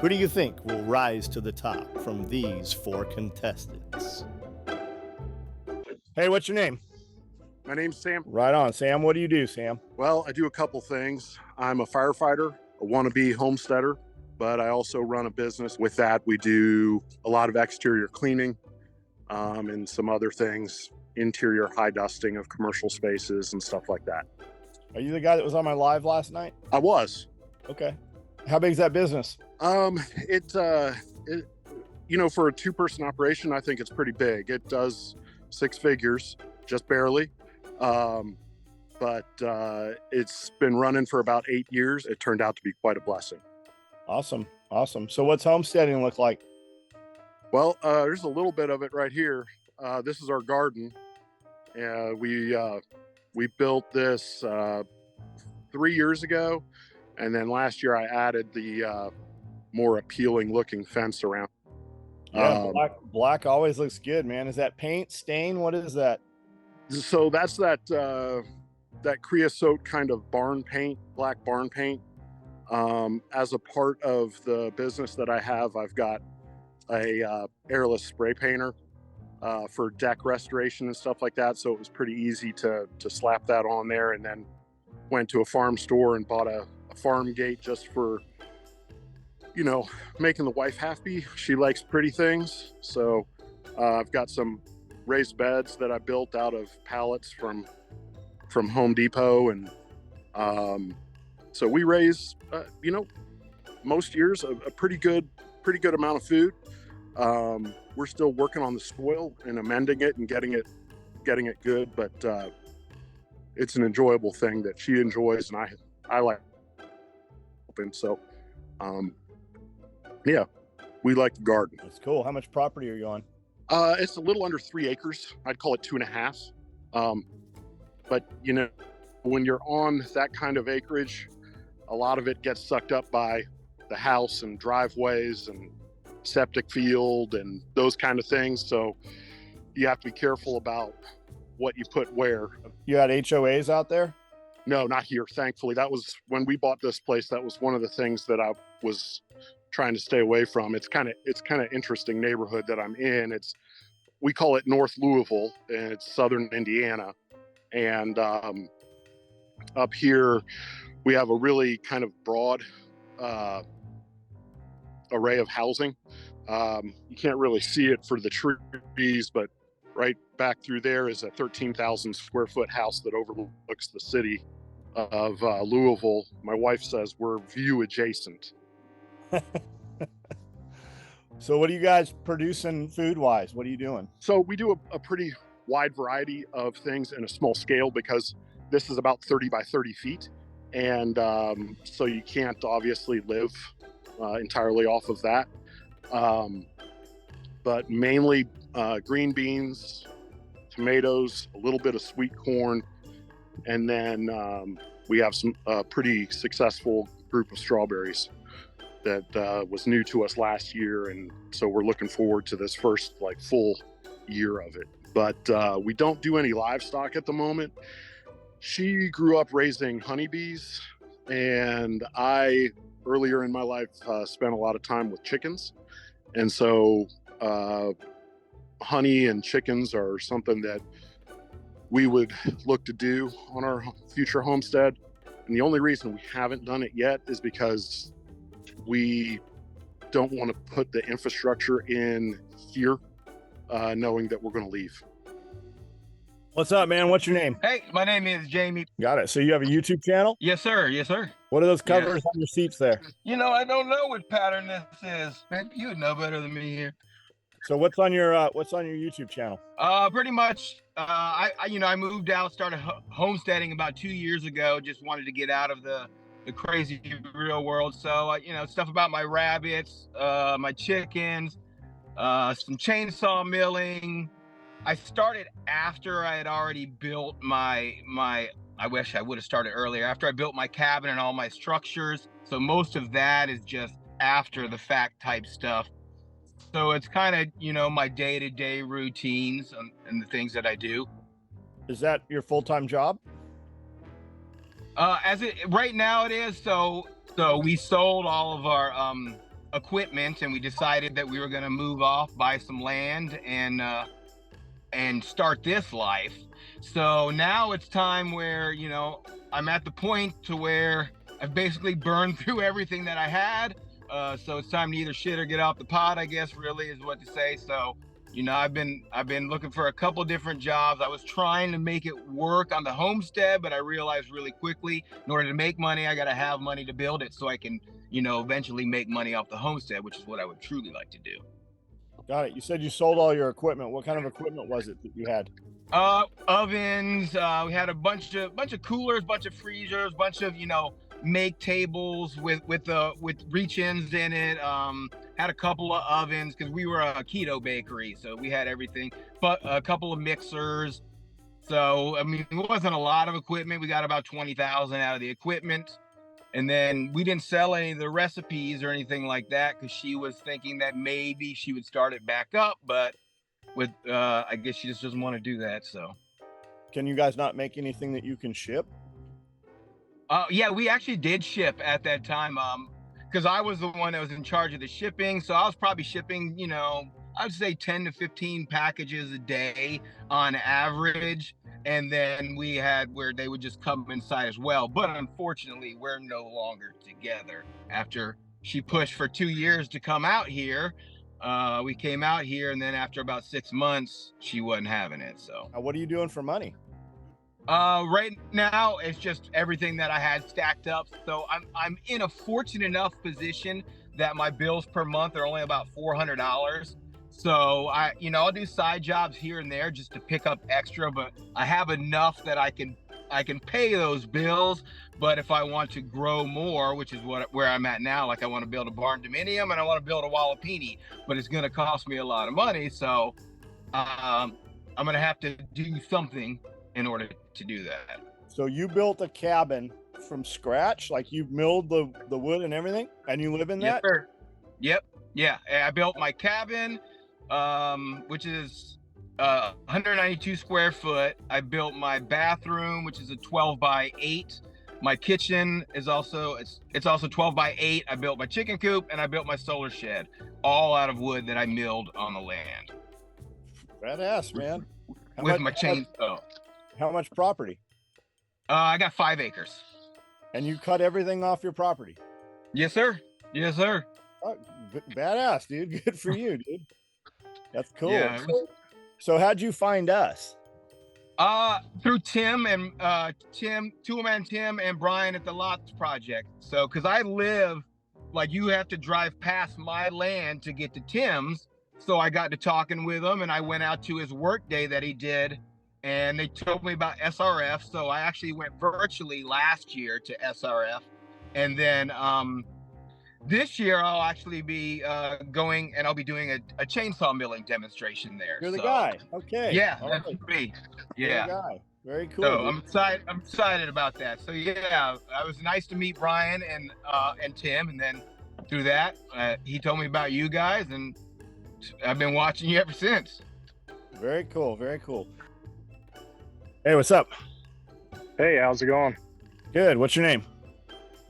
Who do you think will rise to the top from these 4 contestants? Hey, what's your name? My name's Sam. Right on, Sam. What do you do, Sam? Well, I do a couple things. I'm a firefighter, a wannabe homesteader, but I also run a business. With that, we do a lot of exterior cleaning and some other things, interior high dusting of commercial spaces and stuff like that. Are you the guy that was on my live last night? I was. Okay. How big is that business? For a 2-person operation, I think it's pretty big. It does 6 figures, just barely. But it's been running for about 8 years. It turned out to be quite a blessing. Awesome. So what's homesteading look like? Well, there's a little bit of it right here. This is our garden. We built this 3 years ago. And then last year I added the more appealing looking fence around. Yeah, black always looks good, man. Is that paint, stain? What is that? So that's that creosote kind of barn paint, black barn paint. As a part of the business that I have, I've got a airless spray painter for deck restoration and stuff like that. So it was pretty easy to slap that on there, and then went to a farm store and bought a farm gate just for, making the wife happy. She likes pretty things. So I've got some raised beds that I built out of pallets from Home Depot. And so we raise, most years a pretty good amount of food. We're still working on the soil and amending it and getting it good. But it's an enjoyable thing that she enjoys, and I like. And so, we like the garden. That's cool. How much property are you on? It's a little under 3 acres. I'd call it 2.5. But when you're on that kind of acreage, a lot of it gets sucked up by the house and driveways and septic field and those kind of things. So you have to be careful about what you put where. You had HOAs out there? No, not here. Thankfully, that was when we bought this place. That was one of the things that I was trying to stay away from. It's kind of interesting neighborhood that I'm in. We call it North Louisville, and it's southern Indiana. And up here, we have a really kind of broad array of housing. You can't really see it for the trees, but right back through there is a 13,000 square foot house that overlooks the city of Louisville. My wife says we're view adjacent. So what are you guys producing food wise? What are you doing? So we do a pretty wide variety of things in a small scale, because this is about 30 by 30 feet. And so you can't obviously live entirely off of that. But mainly green beans, tomatoes, a little bit of sweet corn, and then we have some pretty successful group of strawberries that was new to us last year, and so we're looking forward to this first full year of it. But we don't do any livestock at the moment. She grew up raising honeybees, and I earlier in my life spent a lot of time with chickens, and so honey and chickens are something that we would look to do on our future homestead. And the only reason we haven't done it yet is because we don't want to put the infrastructure in here, knowing that we're going to leave. What's up, man? What's your name? Hey, my name is Jamie. Got it. So you have a YouTube channel? Yes, sir. Yes, sir. What are those covers on your seats there? I don't know what pattern this is. Maybe you would know better than me here. So what's on your YouTube channel? Pretty much. I moved out, started homesteading about 2 years ago. Just wanted to get out of the crazy real world. So stuff about my rabbits, my chickens, some chainsaw milling. I started after I had already built my I wish I would have started earlier, after I built my cabin and all my structures. So most of that is just after the fact type stuff. So it's kind of, my day-to-day routines and the things that I do. Is that your full-time job? Right now it is. So we sold all of our equipment, and we decided that we were going to move off, buy some land, and start this life. So now it's time where, you know, I'm at the point to where I've basically burned through everything that I had. So it's time to either shit or get off the pot, I guess, really is what to say. So, you know, I've been looking for a couple different jobs. I was trying to make it work on the homestead, but I realized really quickly, in order to make money, I got to have money to build it so I can, you know, eventually make money off the homestead, which is what I would truly like to do. Got it. You said you sold all your equipment. What kind of equipment was it that you had? Ovens. We had a bunch of coolers, bunch of freezers, bunch of, you know, make tables with reach-ins in it. Had a couple of ovens because we were a keto bakery, so we had everything. But a couple of mixers. So I mean, it wasn't a lot of equipment. We got about 20,000 out of the equipment. And then we didn't sell any of the recipes or anything like that because she was thinking that maybe she would start it back up, but with I guess she just doesn't want to do that. So Can you guys not make anything that you can ship? yeah, we actually did ship at that time, because I was the one that was in charge of the shipping. So I was probably shipping, you know, I'd say 10 to 15 packages a day on average. And then we had where they would just come inside as well. But unfortunately, we're no longer together. After she pushed for 2 years to come out here, we came out here, and then after about 6 months, she wasn't having it. So What are you doing for money? right now it's just everything that I had stacked up. So I'm in a fortunate enough position that my bills per month are only about $400. So I'll do side jobs here and there just to pick up extra, but I have enough that I can pay those bills. But if I want to grow more, which is where I'm at now, like I want to build a barn dominium and I want to build a Wallapini, but it's going to cost me a lot of money. So I'm going to have to do something in order to do that. So you built a cabin from scratch, like you milled the wood and everything, and you live in Yes, that? sir. Yep. Yeah. I built my cabin, which is 192 square foot. I built my bathroom, which is a 12 by 8. My kitchen is also it's also 12 by 8. I built my chicken coop and I built my solar shed, all out of wood that I milled on the land. Badass, man. With my chainsaw. How much property? I got 5 acres. And you cut everything off your property? Yes, sir. Yes, sir. Oh, badass, dude. Good for you, dude. That's cool. Yeah, So how'd you find us? Through Tim and Two-Man Tim and Brian at the Lots Project. So, because I live, like, you have to drive past my land to get to Tim's. So I got to talking with him, and I went out to his work day that he did, and they told me about SRF. So I actually went virtually last year to SRF, and then this year I'll actually be going, and I'll be doing a chainsaw milling demonstration there. You're the guy. Okay. Yeah, All that's right. me. You're Yeah. the guy. Very cool. So dude. I'm excited about that. So yeah, it was nice to meet Brian and Tim, and then through that, he told me about you guys, and I've been watching you ever since. Very cool. Very cool. Hey, what's up? Hey, how's it going? Good. What's your name?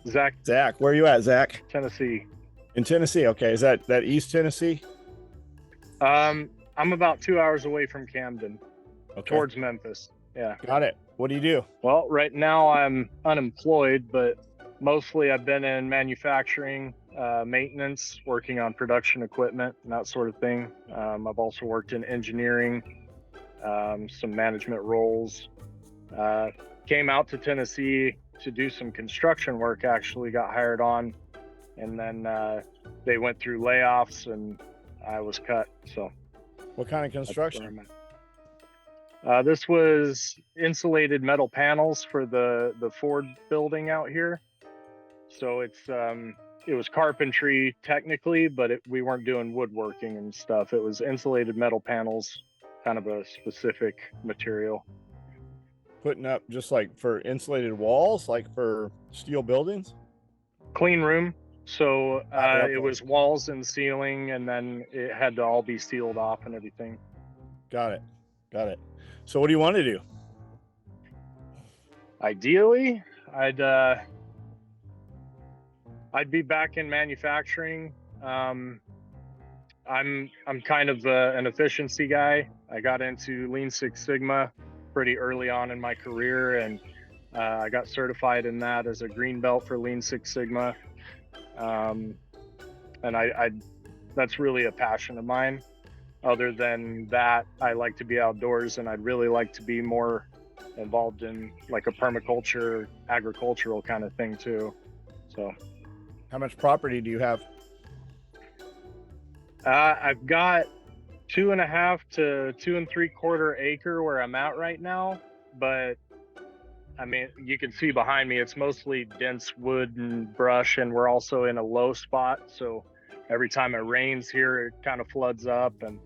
Zach, Zach. Where are you at, Zach? Tennessee. In Tennessee. Okay. Is that East Tennessee? I'm about 2 hours away from Camden, Okay. towards Memphis. Yeah. Got it. What do you do? Well, right now I'm unemployed, but mostly I've been in manufacturing, maintenance, working on production equipment and that sort of thing. I've also worked in engineering, some management roles. Came out to Tennessee to do some construction work, actually got hired on, and then they went through layoffs and I was cut. So What kind of that's where construction? I'm at. This was insulated metal panels for the Ford building out here. So it was carpentry technically, but we weren't doing woodworking and stuff. It was insulated metal panels, kind of a specific material. Putting up just like for insulated walls, like for steel buildings? Clean room. So Okay. it was walls and ceiling, and then it had to all be sealed off and everything. Got it. Got it. So what do you want to do? Ideally, I'd be back in manufacturing. I'm kind of an efficiency guy. I got into Lean Six Sigma pretty early on in my career, and I got certified in that as a green belt for Lean Six Sigma. And I that's really a passion of mine. Other than that, I like to be outdoors, and I'd really like to be more involved in like a permaculture, agricultural kind of thing too. So, How much property do you have? I've got 2.5 to 2 3/4 acre where I'm at right now, but I mean, you can see behind me, it's mostly dense wood and brush, and we're also in a low spot. So every time it rains here, it kind of floods up. And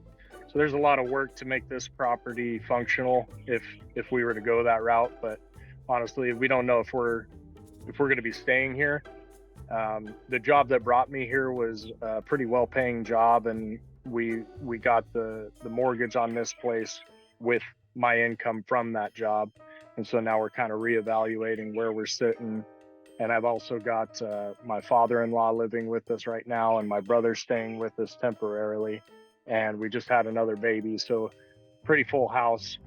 so there's a lot of work to make this property functional if we were to go that route. But honestly, we don't know if we're going to be staying here. The job that brought me here was a pretty well-paying job, and we got the mortgage on this place with my income from that job. And so now we're kind of reevaluating where we're sitting. And I've also got my father-in-law living with us right now, and my brother staying with us temporarily. And we just had another baby, so pretty full house.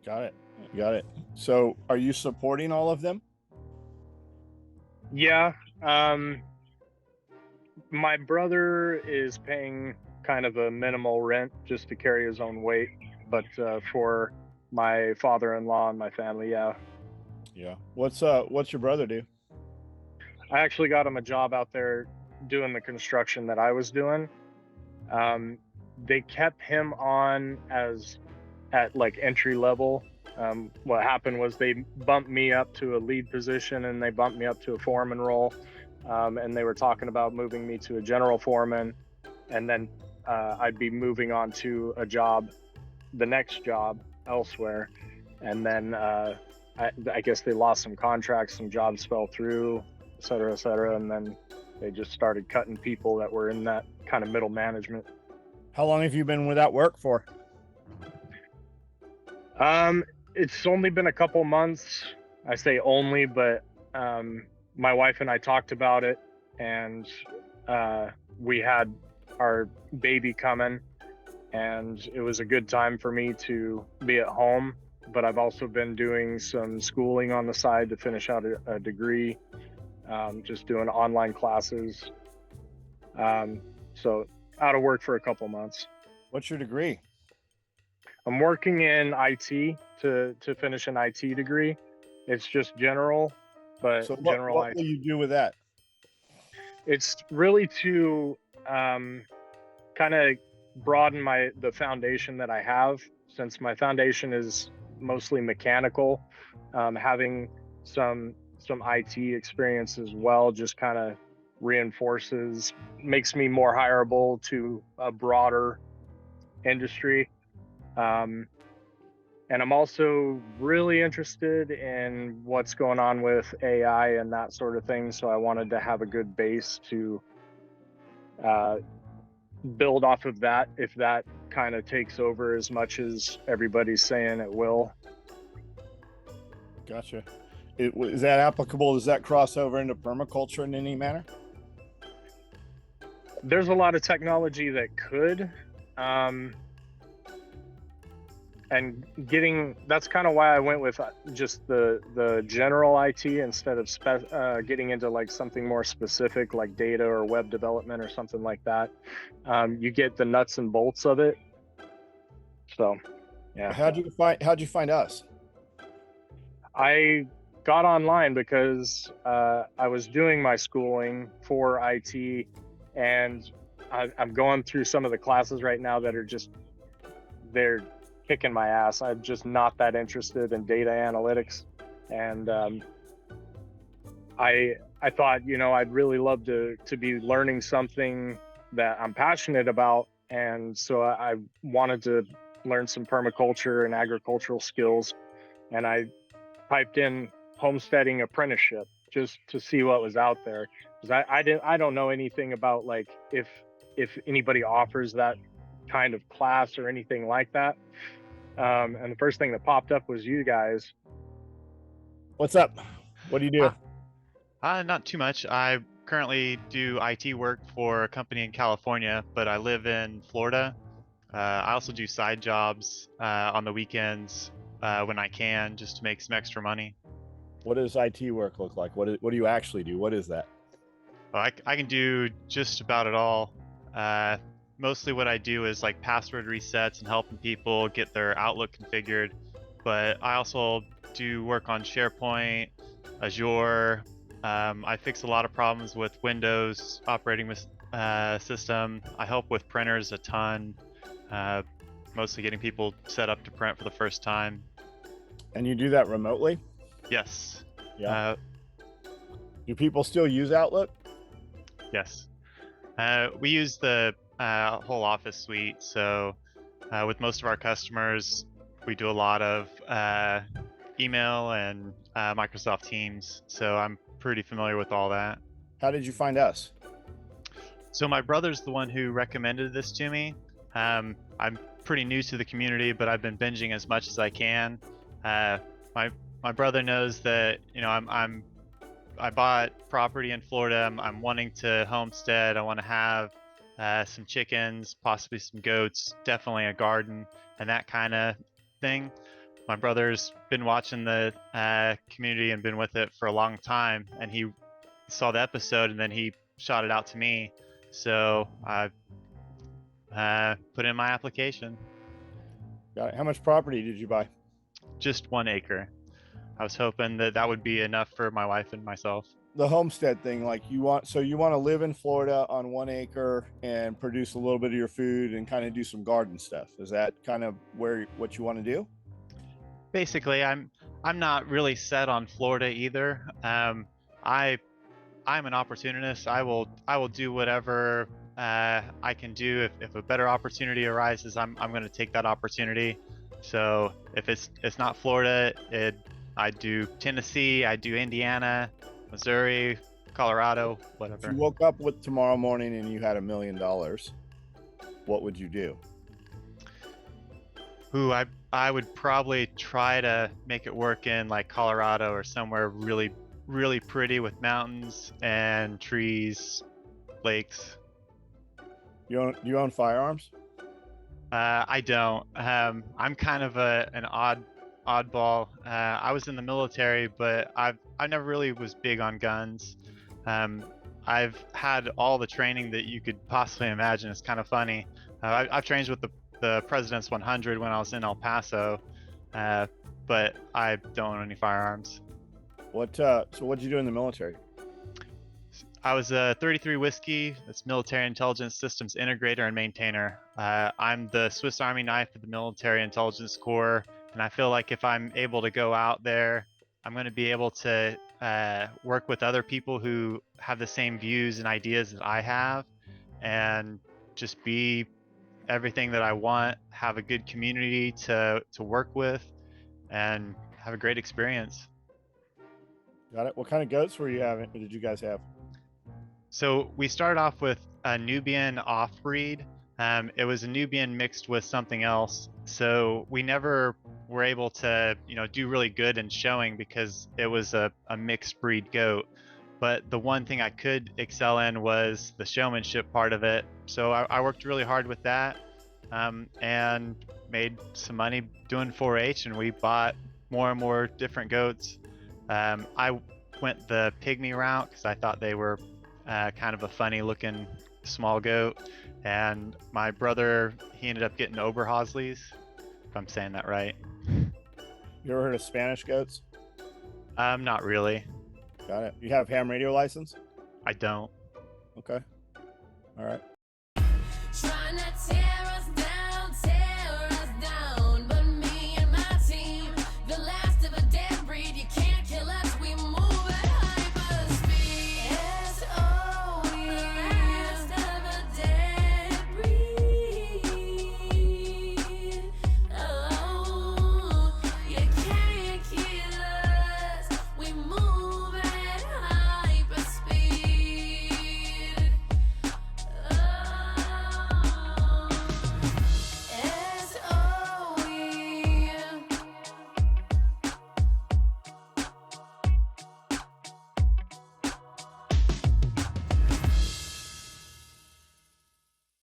Got it. So are you supporting all of them? Yeah. My brother is paying kind of a minimal rent just to carry his own weight. But for my father-in-law and my family, yeah. What's your brother do? I actually got him a job out there doing the construction that I was doing. They kept him on at like entry level. What happened was they bumped me up to a lead position, and they bumped me up to a foreman role. And they were talking about moving me to a general foreman, and then I'd be moving on to the next job elsewhere. And then I guess they lost some contracts, some jobs fell through, et cetera, and then they just started cutting people that were in that kind of middle management. How long have you been without work for? It's only been a couple months. I say only, but my wife and I talked about it, and we had our baby coming, and it was a good time for me to be at home. But I've also been doing some schooling on the side to finish out a degree, just doing online classes. So out of work for a couple months. What's your degree? I'm working in IT to finish an IT degree. It's just general, but So general what IT. will you do with that? It's really to kind of broaden the foundation that I have, since my foundation is mostly mechanical. Having some IT experience as well just kind of makes me more hireable to a broader industry. And I'm also really interested in what's going on with AI and that sort of thing. So I wanted to have a good base to build off of that, if that kind of takes over as much as everybody's saying it will. Gotcha. Is that applicable? Does that cross over into permaculture in any manner? There's a lot of technology that could. And that's kind of why I went with just the general IT instead of getting into like something more specific like data or web development or something like that. You get the nuts and bolts of it. So, yeah. How'd you find us? I got online because I was doing my schooling for IT, and I'm going through some of the classes right now that are they're kicking my ass. I'm just not that interested in data analytics, and I thought, I'd really love to be learning something that I'm passionate about, and so I wanted to learn some permaculture and agricultural skills, and I typed in homesteading apprenticeship just to see what was out there, because I don't know anything about like if anybody offers that kind of class or anything like that. And the first thing that popped up was you guys. What's up? What do you do? Not too much. I currently do IT work for a company in California, but I live in Florida. I also do side jobs on the weekends when I can, just to make some extra money. What does IT work look like? What do you actually do? What is that? Well, I can do just about it all. Mostly what I do is like password resets and helping people get their Outlook configured. But I also do work on SharePoint, Azure. I fix a lot of problems with Windows operating system. I help with printers a ton, mostly getting people set up to print for the first time. And you do that remotely? Yes. Yeah. Do people still use Outlook? Yes. We use the whole Office suite. So with most of our customers, we do a lot of email and Microsoft Teams. So I'm pretty familiar with all that. How did you find us? So my brother's the one who recommended this to me. I'm pretty new to the community, but I've been binging as much as I can. My brother knows that, you know, I bought property in Florida. I'm wanting to homestead. I want to have some chickens, possibly some goats, definitely a garden and that kind of thing. My brother's been watching the community and been with it for a long time, and he saw the episode and then he shot it out to me. So I put in my application. Got it. How much property did you buy? Just 1 acre. I was hoping that that would be enough for my wife and myself. The homestead thing, like you want to live in Florida on 1 acre and produce a little bit of your food and kind of do some garden stuff. Is that kind of what you want to do? Basically, I'm not really set on Florida either. I'm an opportunist. I will do whatever I can do. If a better opportunity arises, I'm going to take that opportunity. So if it's not Florida, I do Tennessee, I do Indiana, Missouri, Colorado, whatever. If you woke up with tomorrow morning and you had $1 million, what would you do? Ooh, I would probably try to make it work in like Colorado or somewhere really, really pretty with mountains and trees, lakes. You own firearms? I don't. I'm kind of an oddball. I was in the military, but I never really was big on guns. I've had all the training that you could possibly imagine. It's kind of funny. I've trained with the President's 100 when I was in El Paso, but I don't own any firearms. So what'd you do in the military? I was a 33 Whiskey. That's Military Intelligence Systems Integrator and Maintainer. I'm the Swiss Army knife of the Military Intelligence Corps, and I feel like if I'm able to go out there, I'm going to be able to work with other people who have the same views and ideas that I have, and just be everything that I want, have a good community to work with, and have a great experience. Got it. What kind of goats did you guys have? So we started off with a Nubian off-breed. It was a Nubian mixed with something else. So we never were able to, do really good in showing because it was a mixed breed goat. But the one thing I could excel in was the showmanship part of it. So I worked really hard with that, and made some money doing 4-H, and we bought more and more different goats. I went the pygmy route because I thought they were kind of a funny looking small goat, and my brother, he ended up getting Oberhasleys, if I'm saying that right. You ever heard of Spanish goats? Not really. Got it. You have ham radio license? I don't. Okay. All right. Trying to tear